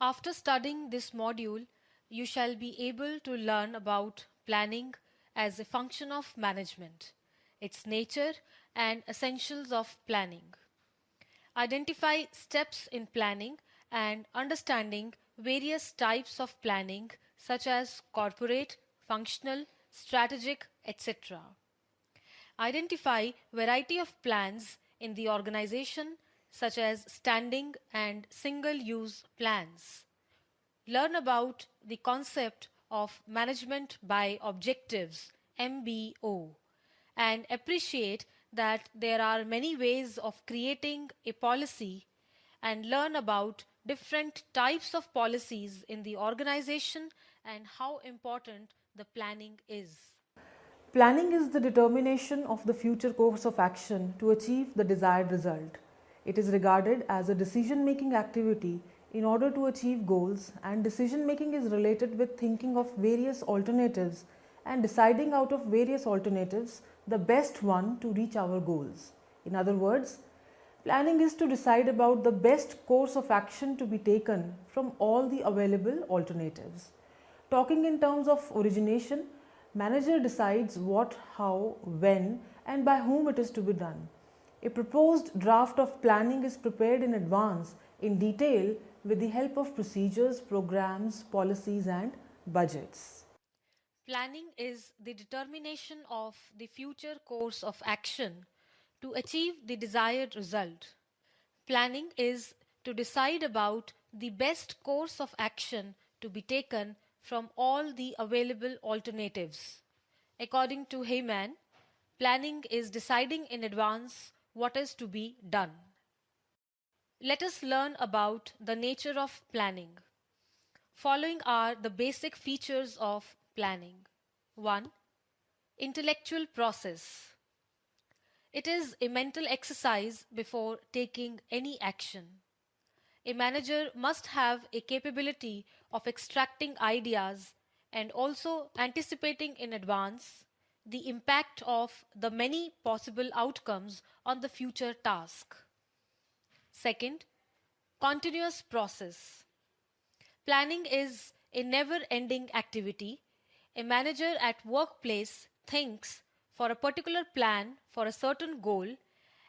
After studying this module, you shall be able to learn about planning as a function of management, its nature, and essentials of planning. Identify steps in planning and understanding various types of planning such as corporate, functional, strategic, etc. Identify variety of plans in the organization such as standing and single use plans. Learn about the concept of management by objectives MBO and appreciate that there are many ways of creating a policy and learn about different types of policies in the organization and how important the planning is. Planning is the determination of the future course of action to achieve the desired result. It is regarded as a decision making activity in order to achieve goals, and decision making is related with thinking of various alternatives and deciding out of various alternatives the best one to reach our goals. In other words, planning is to decide about the best course of action to be taken from all the available alternatives. Talking in terms of origination, manager decides what, how, when, and by whom it is to be done. A proposed draft of planning is prepared in advance in detail with the help of procedures, programs, policies, and budgets. Planning is the determination of the future course of action to achieve the desired result. Planning is to decide about the best course of action to be taken from all the available alternatives. According to Heyman, planning is deciding in advance what is to be done. Let us learn about the nature of planning. Following are the basic features of planning. 1. Intellectual process. It is a mental exercise before taking any action. A manager must have a capability of extracting ideas and also anticipating in advance the impact of the many possible outcomes on the future task. Second, continuous process. Planning is a never ending activity. A manager at workplace thinks for a particular plan for a certain goal,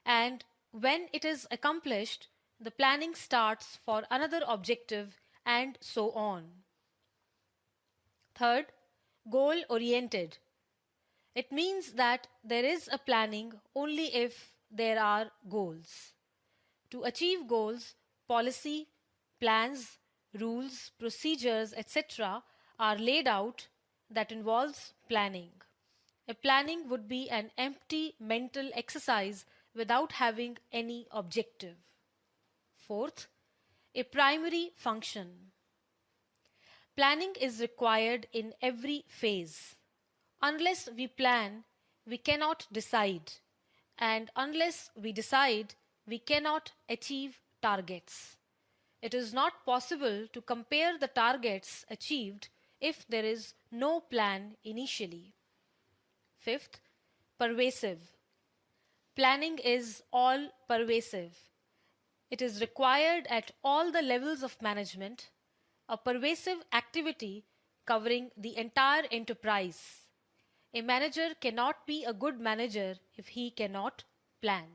and when it is accomplished, the planning starts for another objective, and so on. Third, goal oriented. It means that there is a planning only if there are goals. To achieve goals, policy, plans, rules, procedures, etc. are laid out that involves planning. A planning would be an empty mental exercise without having any objective. Fourth, a primary function. Planning is required in every phase. Unless we plan, we cannot decide, and unless we decide, we cannot achieve targets. It is not possible to compare the targets achieved if there is no plan initially. Fifth, pervasive. Planning is all pervasive. It is required at all the levels of management, a pervasive activity covering the entire enterprise. A manager cannot be a good manager if he cannot plan.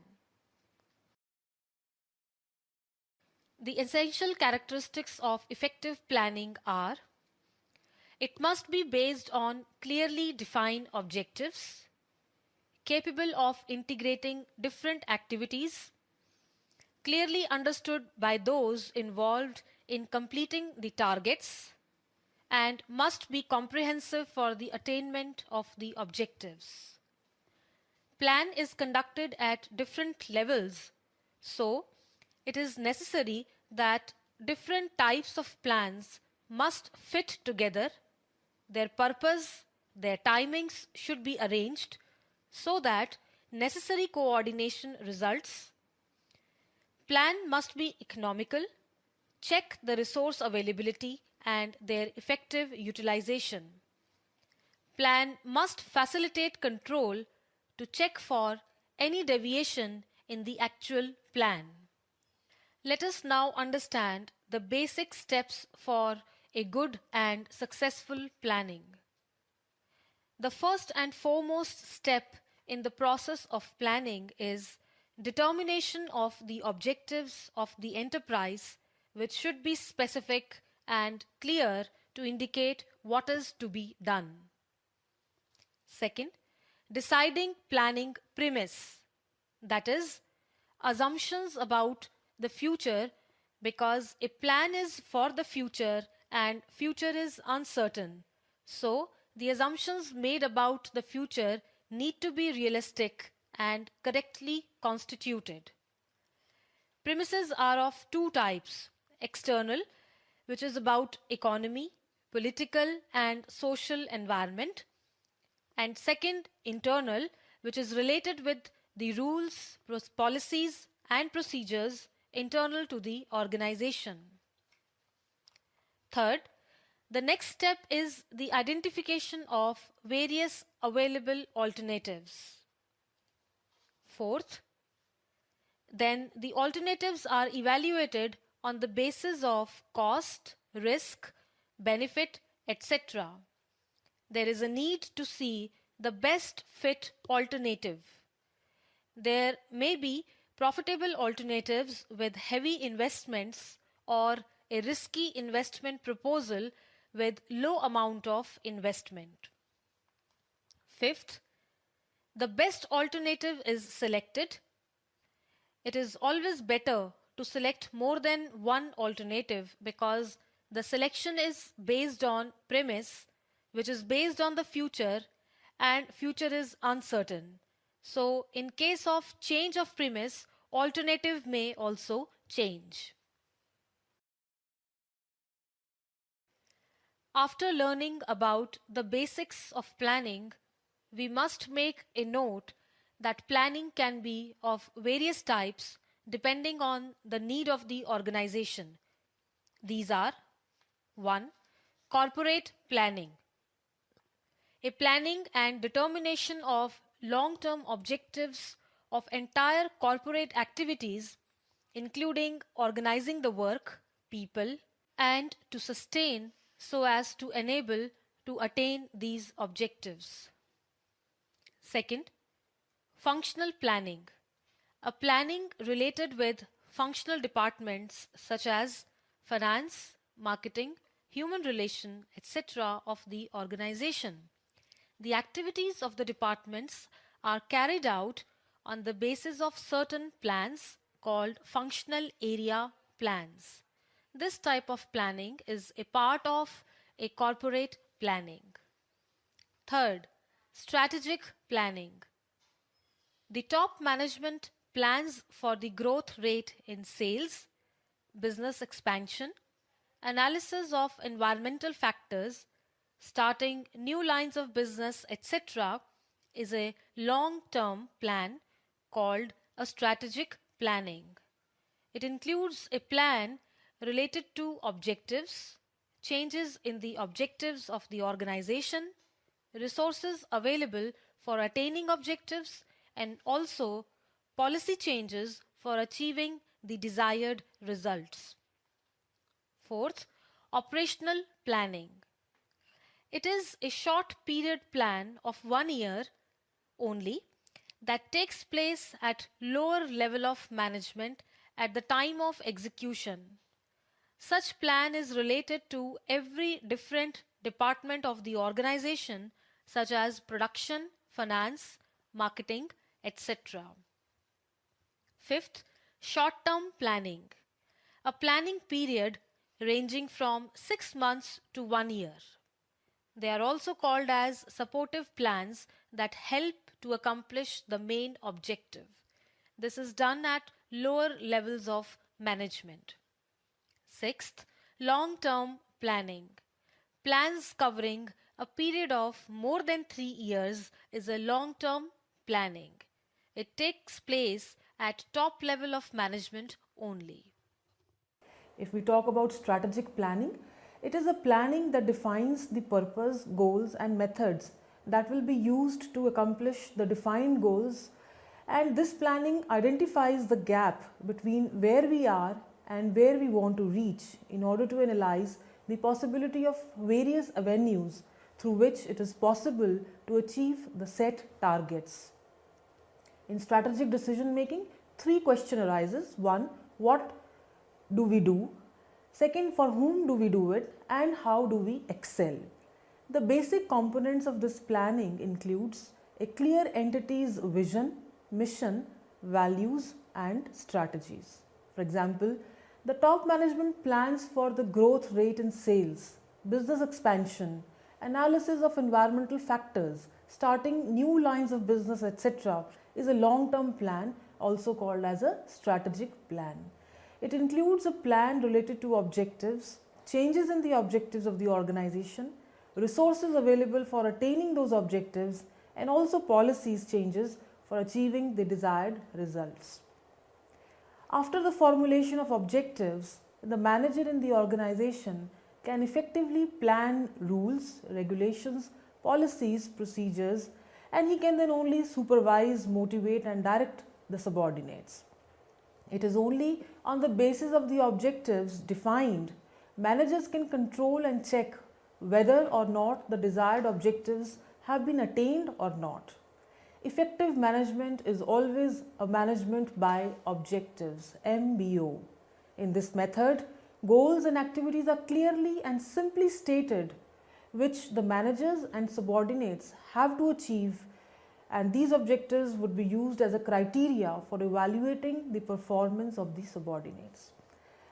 The essential characteristics of effective planning are: it must be based on clearly defined objectives, capable of integrating different activities, clearly understood by those involved in completing the targets, and must be comprehensive for the attainment of the objectives. Plan is conducted at different levels, so it is necessary that different types of plans must fit together. Their purpose, their timings should be arranged so that necessary coordination results. Plan must be economical. Check the resource availability and their effective utilization. Plan must facilitate control to check for any deviation in the actual plan. Let us now understand the basic steps for a good and successful planning. The first and foremost step in the process of planning is determination of the objectives of the enterprise, which should be specific and clear to indicate what is to be done. Second, deciding planning premise, that is, assumptions about the future, because a plan is for the future and future is uncertain. So, the assumptions made about the future need to be realistic and correctly constituted. Premises are of two types: external, which is about economy, political, and social environment, and second, internal, which is related with the rules, policies, and procedures internal to the organization. Third, the next step is the identification of various available alternatives. Fourth, then the alternatives are evaluated on the basis of cost, risk, benefit, etc. There is a need to see the best fit alternative. There may be profitable alternatives with heavy investments or a risky investment proposal with low amount of investment. Fifth, the best alternative is selected. It is always better to select more than one alternative because the selection is based on premise, which is based on the future, and future is uncertain. So, in case of change of premise, alternative may also change. After learning about the basics of planning, we must make a note that planning can be of various types depending on the need of the organization. These are: 1. Corporate planning. A planning and determination of long-term objectives of entire corporate activities, including organizing the work, people, and to sustain so as to enable to attain these objectives. Second, functional planning. A planning related with functional departments such as finance, marketing, human relation, etc. of the organization. The activities of the departments are carried out on the basis of certain plans called functional area plans. This type of planning is a part of a corporate planning. Third, strategic planning. The top management plans for the growth rate in sales, business expansion, analysis of environmental factors, starting new lines of business, etc., is a long-term plan called a strategic planning. It includes a plan related to objectives, changes in the objectives of the organization, resources available for attaining objectives, and also policy changes for achieving the desired results. Fourth, operational planning. It is a short period plan of 1 year only that takes place at lower level of management at the time of execution. Such plan is related to every different department of the organization such as production, finance, marketing, etc. Fifth, short-term planning. A planning period ranging from 6 months to 1 year. They are also called as supportive plans that help to accomplish the main objective. This is done at lower levels of management. Sixth, long-term planning. Plans covering a period of more than 3 years is a long-term planning. It takes place at top level of management only. If we talk about strategic planning, it is a planning that defines the purpose, goals, and methods that will be used to accomplish the defined goals, and this planning identifies the gap between where we are and where we want to reach in order to analyze the possibility of various avenues through which it is possible to achieve the set targets. In strategic decision making, three questions arises. One, what do we do? Second, for whom do we do it? And how do we excel? The basic components of this planning includes a clear entity's vision, mission, values and strategies. For example, the top management plans for the growth rate in sales, business expansion, analysis of environmental factors, starting new lines of business, etc., is a long-term plan, also called as a strategic plan. It includes a plan related to objectives, changes in the objectives of the organization, resources available for attaining those objectives, and also policies changes for achieving the desired results. After the formulation of objectives, the manager in the organization can effectively plan rules, regulations, policies, procedures, and he can then only supervise, motivate, and direct the subordinates. It is only on the basis of the objectives defined, managers can control and check whether or not the desired objectives have been attained or not. Effective management is always a management by objectives, MBO. In this method, goals and activities are clearly and simply stated, which the managers and subordinates have to achieve, and these objectives would be used as a criteria for evaluating the performance of the subordinates.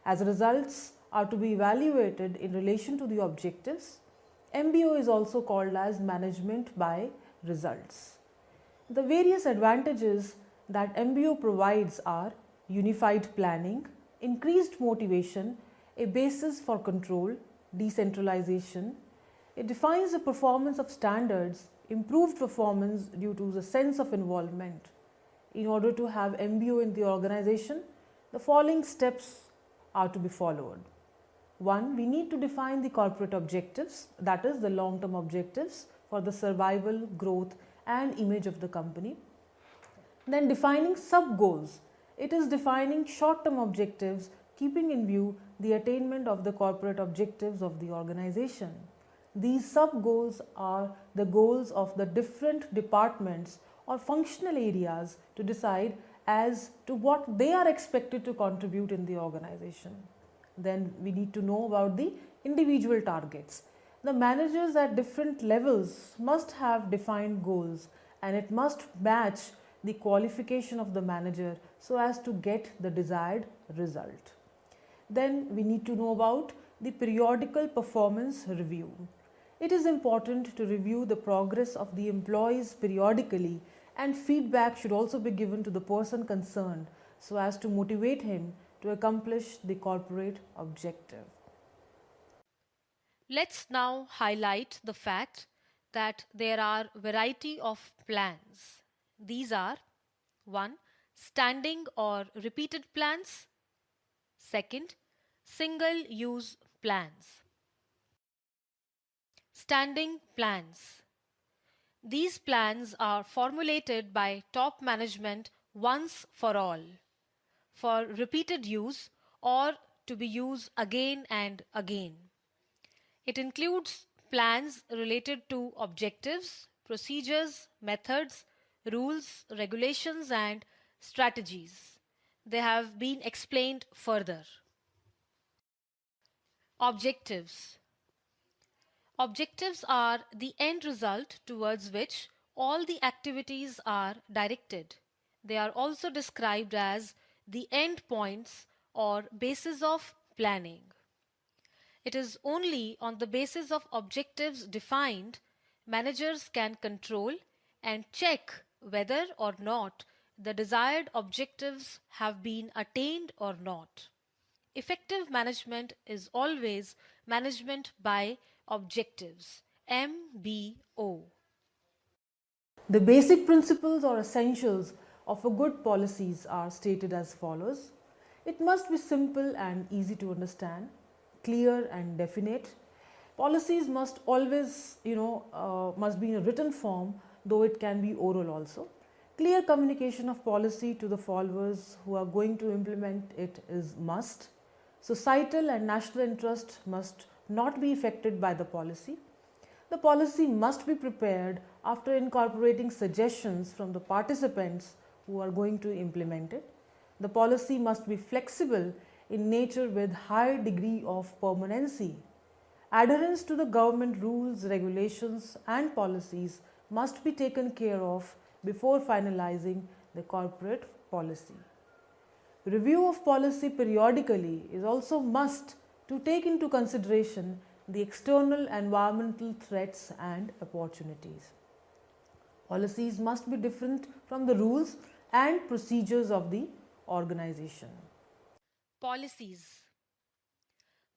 As results are to be evaluated in relation to the objectives, MBO is also called as management by results. The various advantages that MBO provides are unified planning, increased motivation, a basis for control, decentralization. It defines the performance of standards, improved performance due to the sense of involvement. In order to have MBO in the organization, the following steps are to be followed. One, we need to define the corporate objectives, that is the long-term objectives for the survival, growth and image of the company. Then defining sub-goals. It is defining short-term objectives, keeping in view the attainment of the corporate objectives of the organization. These sub-goals are the goals of the different departments or functional areas to decide as to what they are expected to contribute in the organization. Then we need to know about the individual targets. The managers at different levels must have defined goals, and it must match the qualification of the manager so as to get the desired result. Then we need to know about the periodical performance review. It is important to review the progress of the employees periodically, and feedback should also be given to the person concerned so as to motivate him to accomplish the corporate objective. Let's now highlight the fact that there are variety of plans. These are 1. Standing or repeated plans. Second, single use plans. Standing plans. These plans are formulated by top management once for all, for repeated use or to be used again and again. It includes plans related to objectives, procedures, methods, rules, regulations, and strategies. They have been explained further. Objectives. Objectives are the end result towards which all the activities are directed. They are also described as the end points or basis of planning. It is only on the basis of objectives defined managers can control and check whether or not the desired objectives have been attained or not. Effective management is always management by objectives, MBO. The basic principles or essentials of a good policies are stated as follows. It must be simple and easy to understand, clear and definite. Policies must always, must be in a written form, though it can be oral also. Clear communication of policy to the followers who are going to implement it is must. Societal and national interest must not be affected by the policy. The policy must be prepared after incorporating suggestions from the participants who are going to implement it. The policy must be flexible in nature with high degree of permanency. Adherence to the government rules, regulations and policies must be taken care of before finalizing the corporate policy. Review of policy periodically is also must to take into consideration the external environmental threats and opportunities. Policies must be different from the rules and procedures of the organization. Policies.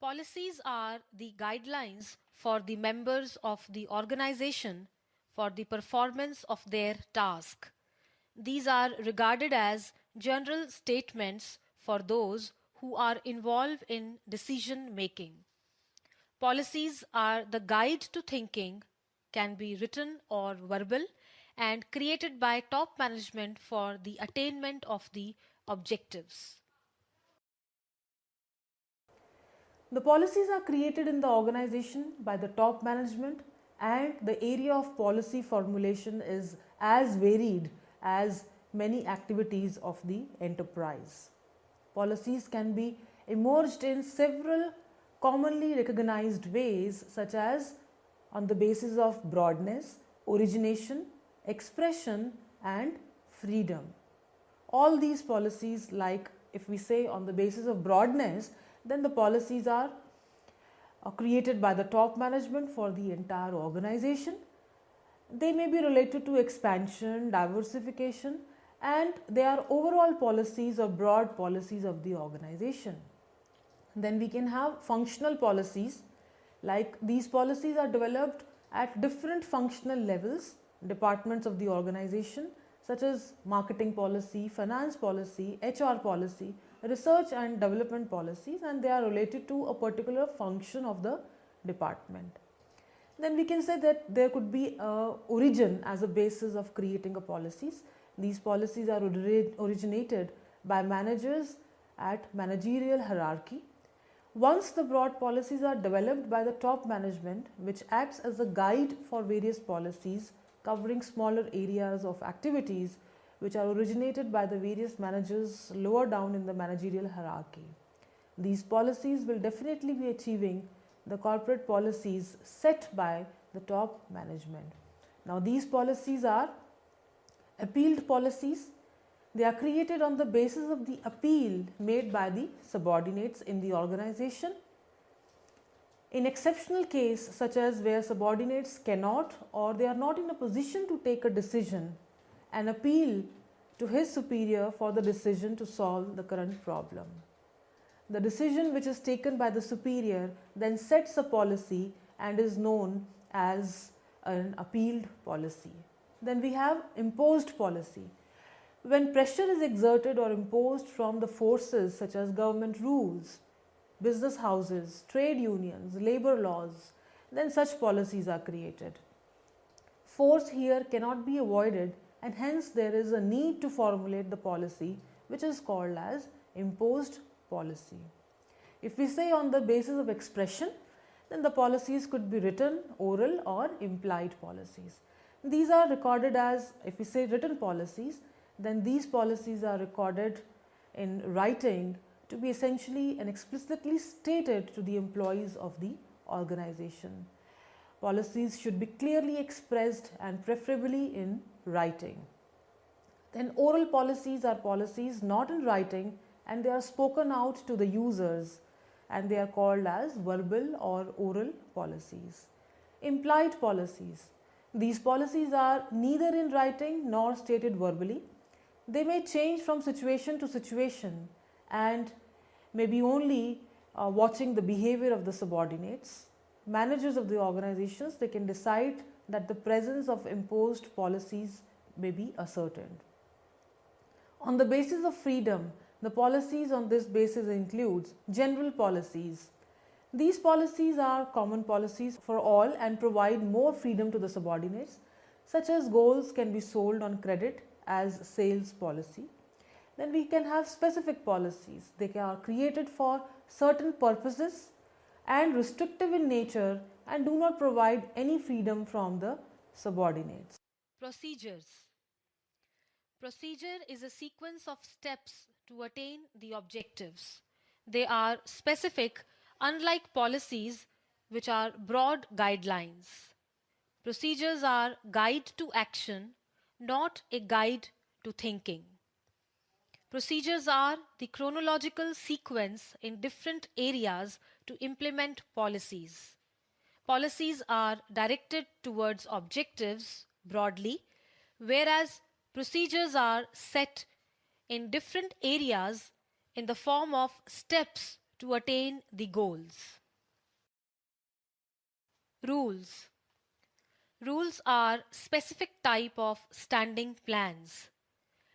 Policies are the guidelines for the members of the organization for the performance of their task. These are regarded as general statements for those who are involved in decision making. Policies are the guide to thinking, can be written or verbal, and created by top management for the attainment of the objectives. The policies are created in the organization by the top management, and the area of policy formulation is as varied as many activities of the enterprise. Policies can be emerged in several commonly recognized ways, such as on the basis of broadness, origination, expression and freedom. All these policies, like if we say on the basis of broadness, then the policies are created by the top management for the entire organization. They may be related to expansion, diversification, and they are overall policies or broad policies of the organization. Then we can have functional policies, like these policies are developed at different functional levels, departments of the organization, such as marketing policy, finance policy, HR policy, research and development policies, and they are related to a particular function of the department. Then we can say that there could be a origin as a basis of creating a policies. These policies are originated by managers at managerial hierarchy. Once the broad policies are developed by the top management, which acts as a guide for various policies covering smaller areas of activities which are originated by the various managers lower down in the managerial hierarchy. These policies will definitely be achieving the corporate policies set by the top management. Now, these policies are appealed policies. They are created on the basis of the appeal made by the subordinates in the organization. In exceptional case, such as where subordinates cannot or they are not in a position to take a decision, an appeal to his superior for the decision to solve the current problem. The decision which is taken by the superior then sets a policy and is known as an appealed policy. Then we have imposed policy. When pressure is exerted or imposed from the forces such as government rules, business houses, trade unions, labor laws, then such policies are created. Force here cannot be avoided, and hence there is a need to formulate the policy which is called as imposed policy. If we say on the basis of expression, then the policies could be written, oral or implied policies. These are recorded as, if we say written policies, then these policies are recorded in writing to be essentially and explicitly stated to the employees of the organization. Policies should be clearly expressed and preferably in writing. Then oral policies are policies not in writing and they are spoken out to the users, and they are called as verbal or oral policies. Implied policies. These policies are neither in writing nor stated verbally. They may change from situation to situation and may be only watching the behavior of the subordinates. Managers of the organizations, they can decide that the presence of imposed policies may be ascertained. On the basis of freedom, the policies on this basis includes general policies. These policies are common policies for all and provide more freedom to the subordinates, such as goals can be sold on credit as sales policy. Then we can have specific policies. They are created for certain purposes and restrictive in nature and do not provide any freedom from the subordinates. Procedures. Procedure is a sequence of steps to attain the objectives. They are specific, unlike policies, which are broad guidelines. Procedures are guide to action, not a guide to thinking. Procedures are the chronological sequence in different areas to implement policies. Policies are directed towards objectives broadly, whereas procedures are set in different areas in the form of steps to attain the goals. Rules. Rules are specific type of standing plans.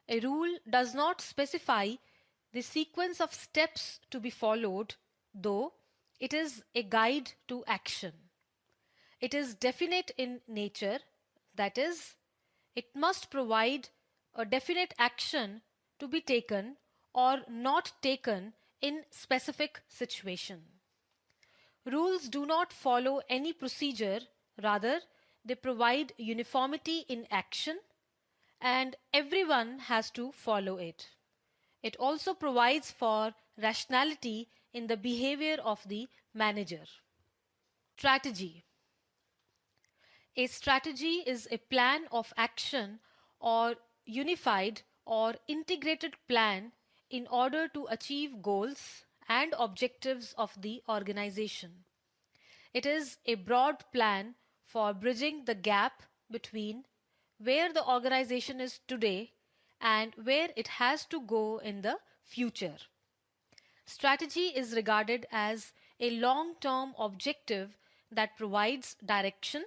A rule does not specify the sequence of steps to be followed, though it is a guide to action. It is definite in nature, that is, it must provide a definite action to be taken or not taken in specific situation. Rules do not follow any procedure, rather they provide uniformity in action and everyone has to follow it. It also provides for rationality in the behavior of the manager. Strategy. A strategy is a plan of action or unified or integrated plan in order to achieve goals and objectives of the organization. It is a broad plan for bridging the gap between where the organization is today and where it has to go in the future. Strategy is regarded as a long-term objective that provides direction,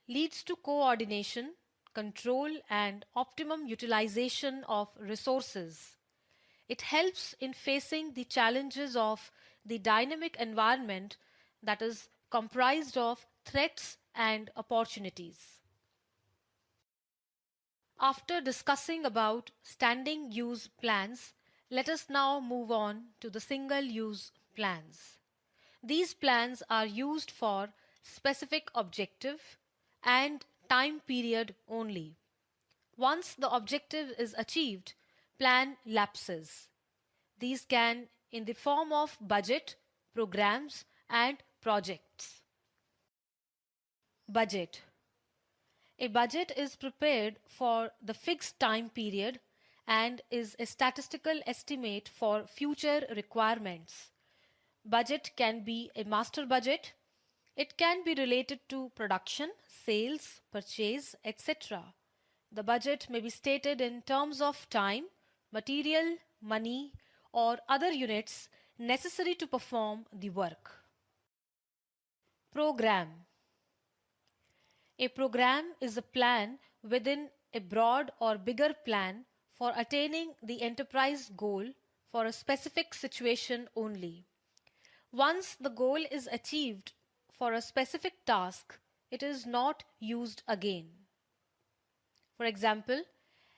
leads to coordination, control, and optimum utilization of resources. It helps in facing the challenges of the dynamic environment that is comprised of threats and opportunities. After discussing about standing use plans, let us now move on to the single use plans. These plans are used for specific objective and time period only. Once the objective is achieved, plan lapses. These can in the form of budget, programs, and projects. Budget. A budget is prepared for the fixed time period and is a statistical estimate for future requirements. Budget can be a master budget. It can be related to production, sales, purchase, etc. The budget may be stated in terms of time, material, money, or other units necessary to perform the work. Program. A program is a plan within a broad or bigger plan for attaining the enterprise goal for a specific situation only. Once the goal is achieved for a specific task, it is not used again. For example,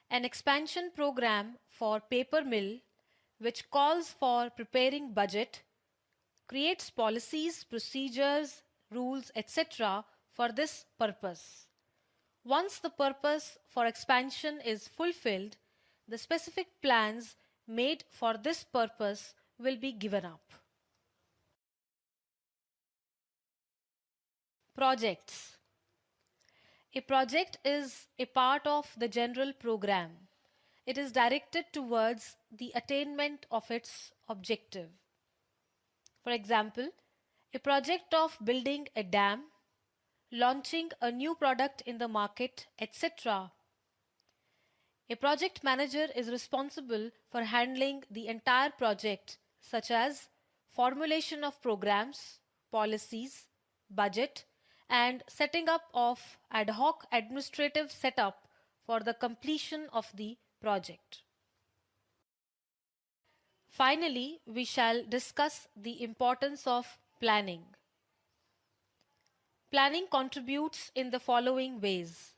an expansion program for paper mill, which calls for preparing budget, creates policies, procedures, rules, etc. for this purpose. Once the purpose for expansion is fulfilled, the specific plans made for this purpose will be given up. Projects. A project is a part of the general program. It is directed towards the attainment of its objective. For example, a project of building a dam, launching a new product in the market, etc. A project manager is responsible for handling the entire project, such as formulation of programs, policies, budget, and setting up of ad hoc administrative setup for the completion of the project. Finally, we shall discuss the importance of planning. Planning contributes in the following ways.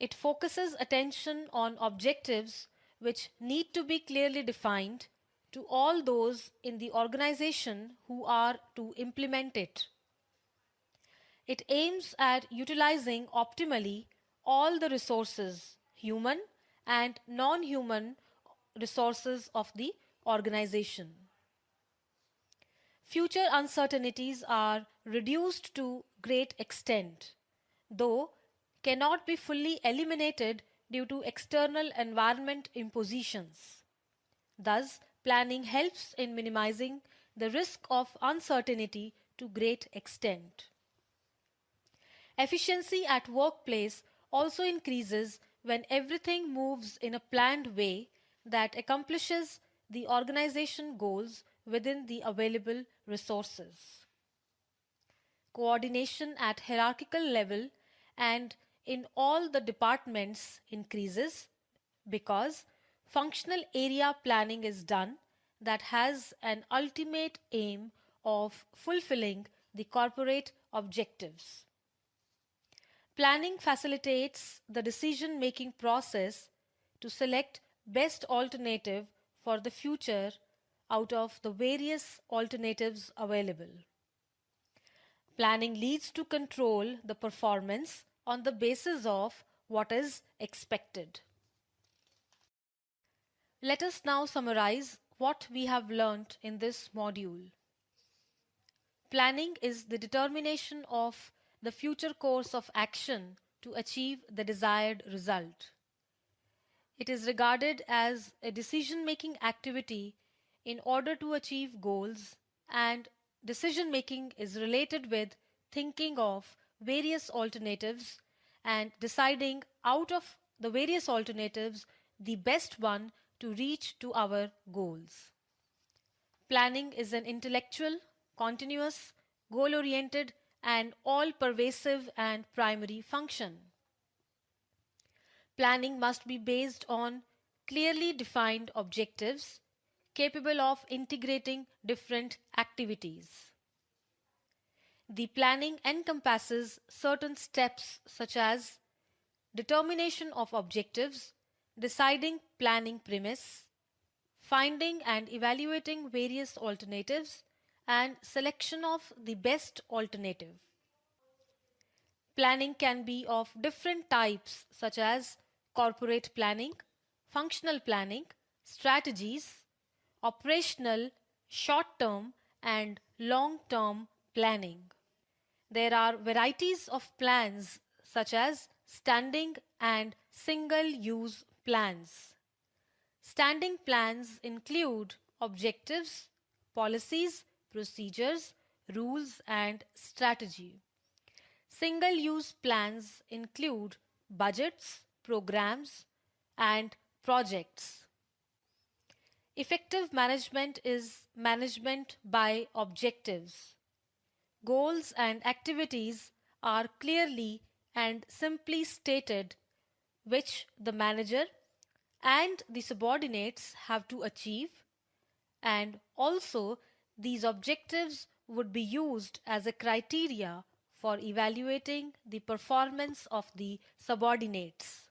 It focuses attention on objectives which need to be clearly defined to all those in the organization who are to implement it. It aims at utilizing optimally all the resources, human and non human resources of the organization. Future uncertainties are reduced to great extent, though cannot be fully eliminated due to external environment impositions. Thus, planning helps in minimizing the risk of uncertainty to great extent. Efficiency at workplace also increases when everything moves in a planned way that accomplishes the organization goals within the available resources. Coordination at hierarchical level and in all the departments increases because functional area planning is done that has an ultimate aim of fulfilling the corporate objectives. Planning facilitates the decision making process to select best alternative for the future out of the various alternatives available. Planning leads to control the performance on the basis of what is expected. Let us now summarize what we have learnt in this module. Planning is the determination of the future course of action to achieve the desired result. It is regarded as a decision making activity in order to achieve goals, and decision making is related with thinking of various alternatives and deciding out of the various alternatives the best one to reach to our goals. Planning is an intellectual, continuous, goal oriented, and all pervasive and primary function. Planning must be based on clearly defined objectives capable of integrating different activities. The planning encompasses certain steps such as determination of objectives, deciding planning premise, finding and evaluating various alternatives, and selection of the best alternative. Planning can be of different types such as corporate planning, functional planning, strategies, operational, short-term and long-term planning. There are varieties of plans such as standing and single-use plans. Standing plans include objectives, policies, procedures, rules, and strategy. Single-use plans include budgets, programs, and projects. Effective management is management by objectives. Goals and activities are clearly and simply stated, which the manager and the subordinates have to achieve, and also these objectives would be used as a criteria for evaluating the performance of the subordinates.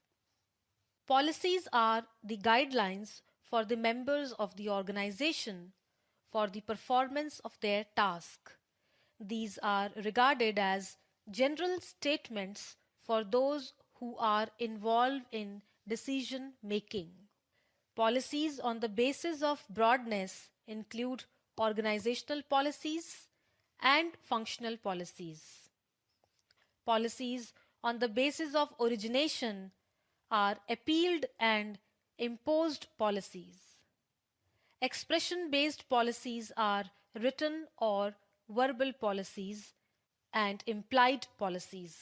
Policies are the guidelines for the members of the organization for the performance of their task. These are regarded as general statements for those who are involved in decision making. Policies on the basis of broadness include organizational policies and functional policies. Policies on the basis of origination are appealed and imposed policies. Expression-based policies are written or verbal policies and implied policies.